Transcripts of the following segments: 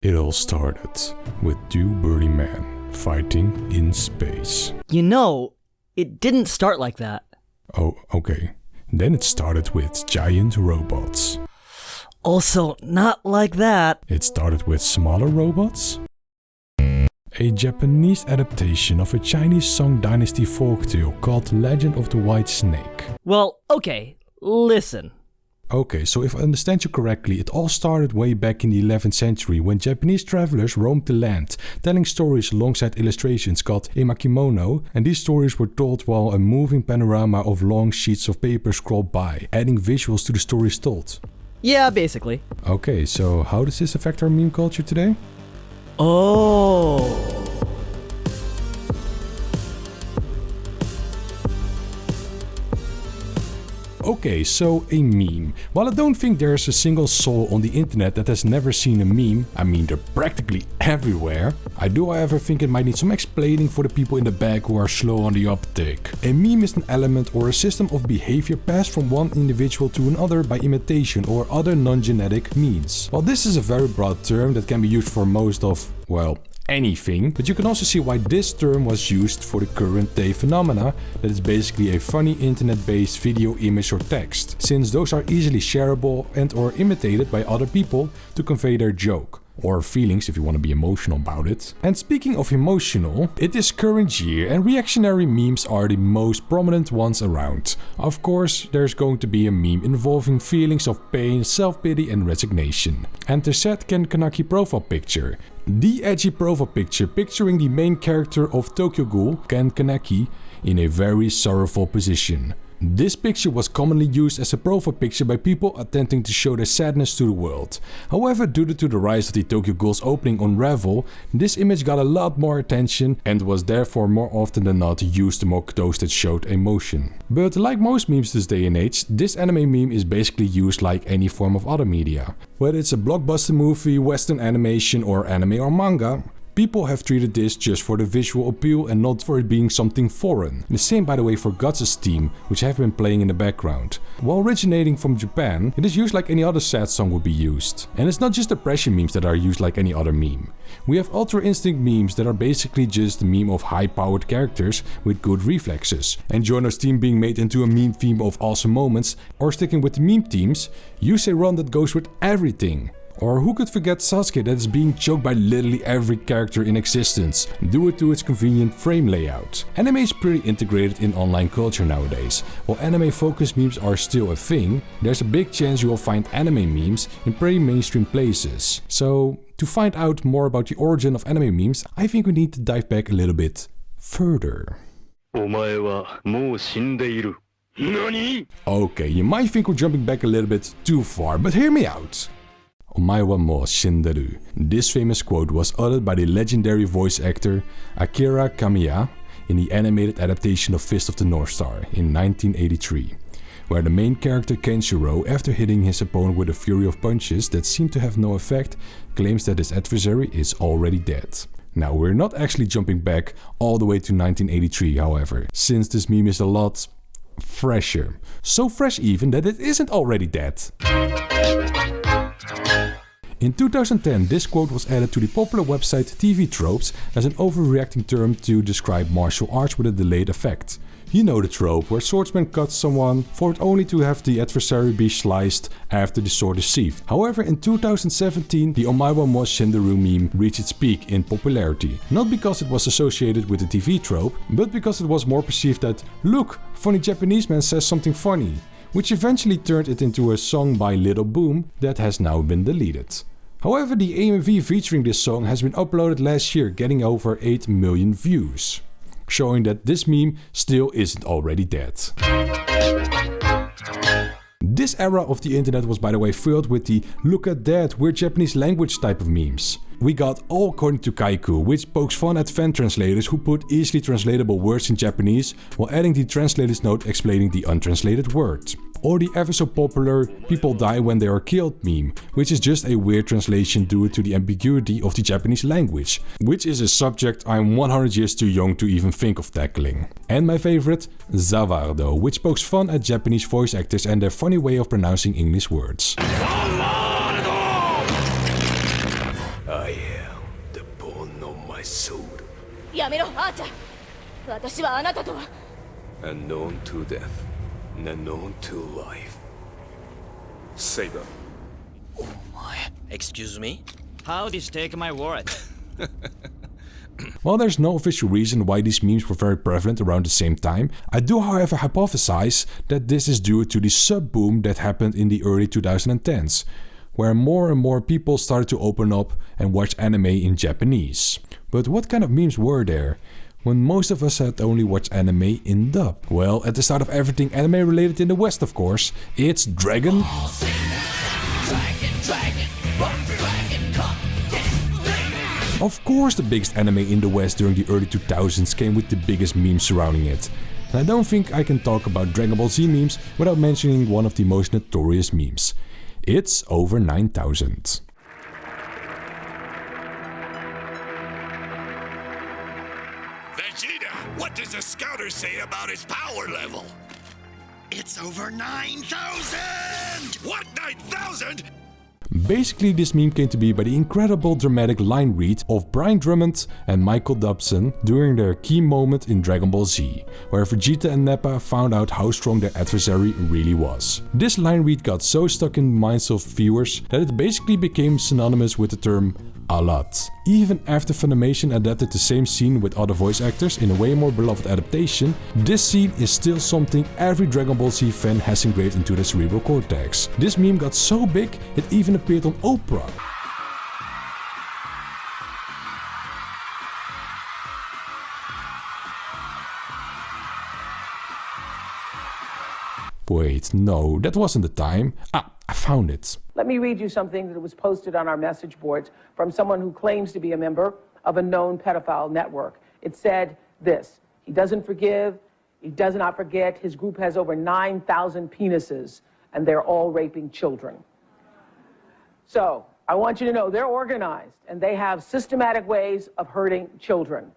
It all started with two birdie men fighting in space. You know, it didn't start like that. Oh, okay. Then it started with giant robots. Also, not like that. It started with smaller robots? A Japanese adaptation of a Chinese Song Dynasty folktale called Legend of the White Snake. Well, okay, listen. Okay, so if I understand you correctly, it all started way back in the 11th century when Japanese travelers roamed the land, telling stories alongside illustrations called emakimono, and these stories were told while a moving panorama of long sheets of paper scrolled by, adding visuals to the stories told. Yeah, basically. Okay, so how does this affect our meme culture today? Oh. Okay, so a meme. While I don't think there's a single soul on the internet that has never seen a meme, I mean they're practically everywhere, I do however think it might need some explaining for the people in the back who are slow on the uptake. A meme is an element or a system of behavior passed from one individual to another by imitation or other non-genetic means. While this is a very broad term that can be used for most of, well, anything, but you can also see why this term was used for the current day phenomena that is basically a funny internet-based video, image or text, since those are easily shareable and or imitated by other people to convey their joke. Or feelings if you want to be emotional about it. And speaking of emotional, it is current year and reactionary memes are the most prominent ones around. Of course, there's going to be a meme involving feelings of pain, self-pity and resignation. Enter Set Ken Kanaki profile picture. The edgy profile picture picturing the main character of Tokyo Ghoul, Ken Kaneki, in a very sorrowful position. This picture was commonly used as a profile picture by people attempting to show their sadness to the world. However, due to the rise of the Tokyo Ghoul's opening on Revel, this image got a lot more attention and was therefore more often than not used to mock those that showed emotion. But like most memes this day and age, this anime meme is basically used like any form of other media. Whether it's a blockbuster movie, western animation or anime or manga, people have treated this just for the visual appeal and not for it being something foreign. The same by the way for Gatsu's theme, which have been playing in the background. While originating from Japan, it is used like any other sad song would be used. And it's not just depression memes that are used like any other meme. We have Ultra Instinct memes that are basically just a meme of high-powered characters with good reflexes. And Giornos' theme being made into a meme theme of awesome moments, or sticking with the meme themes, use a run that goes with everything. Or who could forget Sasuke that is being choked by literally every character in existence, due to its convenient frame layout. Anime is pretty integrated in online culture nowadays. While anime focused memes are still a thing, there's a big chance you will find anime memes in pretty mainstream places. So, to find out more about the origin of anime memes, I think we need to dive back a little bit further. Okay, you might think we're jumping back a little bit too far, but hear me out. Omae wa mou shinderu. This famous quote was uttered by the legendary voice actor Akira Kamiya in the animated adaptation of Fist of the North Star in 1983, where the main character Kenshiro, after hitting his opponent with a fury of punches that seem to have no effect, claims that his adversary is already dead. Now, we're not actually jumping back all the way to 1983, however, since this meme is a lot fresher. So fresh even that it isn't already dead. In 2010, this quote was added to the popular website TV Tropes as an overreacting term to describe martial arts with a delayed effect. You know the trope where swordsman cuts someone for it only to have the adversary be sliced after the sword is sheathed. However, in 2017, the Omae wa mou shinderu meme reached its peak in popularity. Not because it was associated with the TV trope, but because it was more perceived that, look, funny Japanese man says something funny, which eventually turned it into a song by Lil Boom that has now been deleted. However, the AMV featuring this song has been uploaded last year, getting over 8 million views, showing that this meme still isn't already dead. This era of the internet was by the way filled with the "look at that, we're Japanese language" type of memes. We got All According to Kaiku, which pokes fun at fan translators who put easily translatable words in Japanese while adding the translator's note explaining the untranslated word. Or the ever so popular "people die when they are killed" meme, which is just a weird translation due to the ambiguity of the Japanese language, which is a subject I'm 100 years too young to even think of tackling. And my favorite, Zawardo, which pokes fun at Japanese voice actors and their funny way of pronouncing English words. my soul. やめろ、アーチャー。私はあなたとは。Unknown to death, unknown to life. Saber. Excuse me? How did you take my wallet? While there's no official reason why these memes were very prevalent around the same time, I do however hypothesize that this is due to the sub-boom that happened in the early 2010s, where more and more people started to open up and watch anime in Japanese. But what kind of memes were there, when most of us had only watched anime in dub? Well, at the start of everything anime related in the West, of course, it's Dragon. Of course the biggest anime in the West during the early 2000s came with the biggest memes surrounding it. And I don't think I can talk about Dragon Ball Z memes without mentioning one of the most notorious memes. It's over 9000. Vegeta, what does the scouter say about his power level? It's over 9,000! What, 9,000? Basically, this meme came to be by the incredible dramatic line read of Brian Drummond and Michael Dobson during their key moment in Dragon Ball Z, where Vegeta and Nappa found out how strong their adversary really was. This line read got so stuck in the minds of viewers that it basically became synonymous with the term a lot. Even after Funimation adapted the same scene with other voice actors in a way more beloved adaptation, this scene is still something every Dragon Ball Z fan has engraved into their cerebral cortex. This meme got so big it even appeared on Oprah. Wait, no, that wasn't the time. I found it. Let me read you something that was posted on our message boards from someone who claims to be a member of a known pedophile network. It said this: he doesn't forgive, he does not forget, his group has over 9,000 penises, and they're all raping children. So, I want you to know they're organized, and they have systematic ways of hurting children.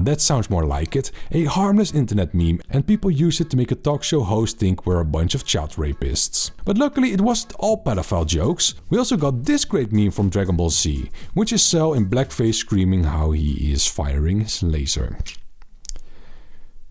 That sounds more like it. A harmless internet meme, and people use it to make a talk show host think we're a bunch of child rapists. But luckily it wasn't all pedophile jokes. We also got this great meme from Dragon Ball Z, which is Cell in blackface screaming how he is firing his laser.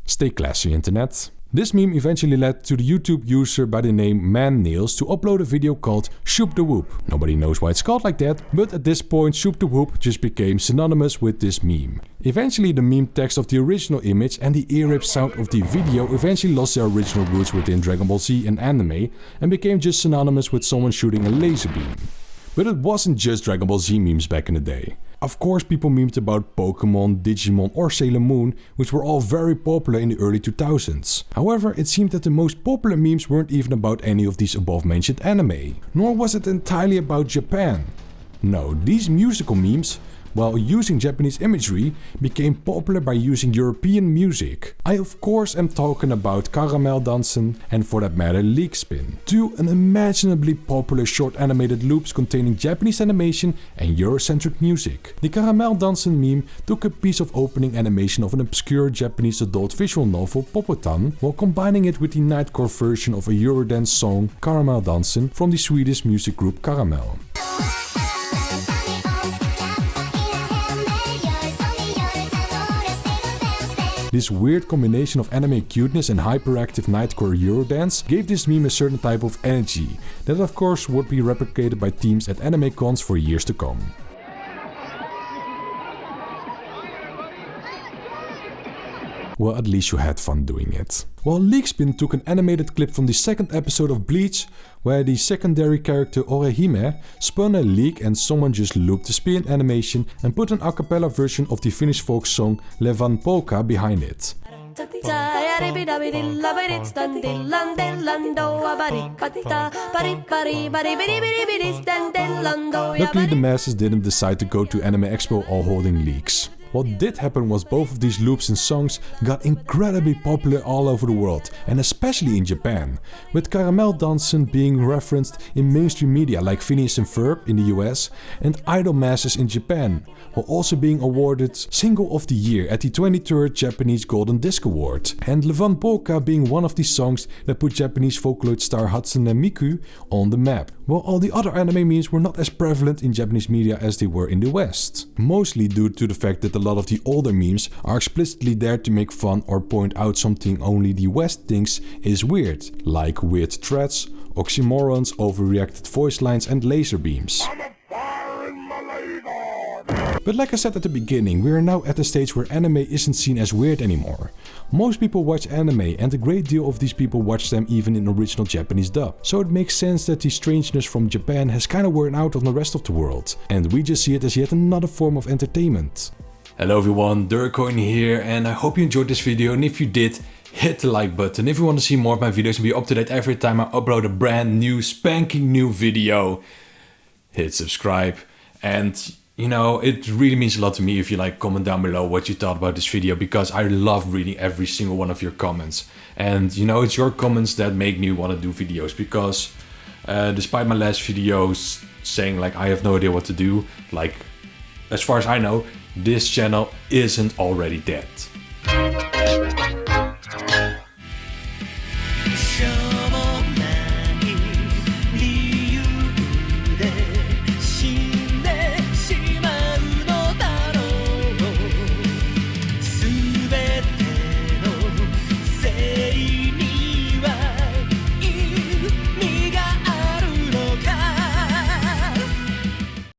Stay classy, internet. This meme eventually led to the YouTube user by the name Man Nails to upload a video called Shoop the Whoop. Nobody knows why it's called like that, but at this point Shoop the Whoop just became synonymous with this meme. Eventually the meme text of the original image and the ear rape sound of the video eventually lost their original roots within Dragon Ball Z and anime and became just synonymous with someone shooting a laser beam. But it wasn't just Dragon Ball Z memes back in the day. Of course people memed about Pokemon, Digimon or Sailor Moon, which were all very popular in the early 2000s. However, it seemed that the most popular memes weren't even about any of these above mentioned anime. Nor was it entirely about Japan. No, these musical memes, while using Japanese imagery, became popular by using European music. I of course am talking about Caramelldansen and for that matter League Spin. Two unimaginably popular short animated loops containing Japanese animation and Eurocentric music. The Caramelldansen meme took a piece of opening animation of an obscure Japanese adult visual novel Popotan while combining it with the nightcore version of a Eurodance song Caramelldansen from the Swedish music group Caramell. This weird combination of anime cuteness and hyperactive nightcore Eurodance gave this meme a certain type of energy that of course would be replicated by teams at anime cons for years to come. Well, at least you had fun doing it. While League Spin took an animated clip from the second episode of Bleach, where the secondary character Orihime spun a leak and someone just looped the spin animation and put an a cappella version of the Finnish folk song Levan Polkka behind it. Luckily the masses didn't decide to go to Anime Expo all holding leaks. What did happen was both of these loops and songs got incredibly popular all over the world, and especially in Japan, with Caramelldansen being referenced in mainstream media like Phineas and Ferb in the US and Idol Masters in Japan, while also being awarded Single of the Year at the 23rd Japanese Golden Disc Award, and Levan Polkka being one of the songs that put Japanese Vocaloid star Hatsune Miku on the map, while all the other anime memes were not as prevalent in Japanese media as they were in the West, mostly due to the fact that the lot of the older memes are explicitly there to make fun or point out something only the West thinks is weird, like weird threats, oxymorons, overreacted voice lines and laser beams. But like I said at the beginning, we are now at the stage where anime isn't seen as weird anymore. Most people watch anime, and a great deal of these people watch them even in original Japanese dub. So it makes sense that the strangeness from Japan has kinda worn out on the rest of the world, and we just see it as yet another form of entertainment. Hello everyone, Durcoin here, and I hope you enjoyed this video, and if you did, hit the like button. If you want to see more of my videos and be up to date every time I upload a brand new, spanking new video, hit subscribe. And you know, it really means a lot to me if you like comment down below what you thought about this video, because I love reading every single one of your comments. And you know, it's your comments that make me want to do videos, because despite my last videos saying like I have no idea what to do, like as far as I know, this channel isn't already dead.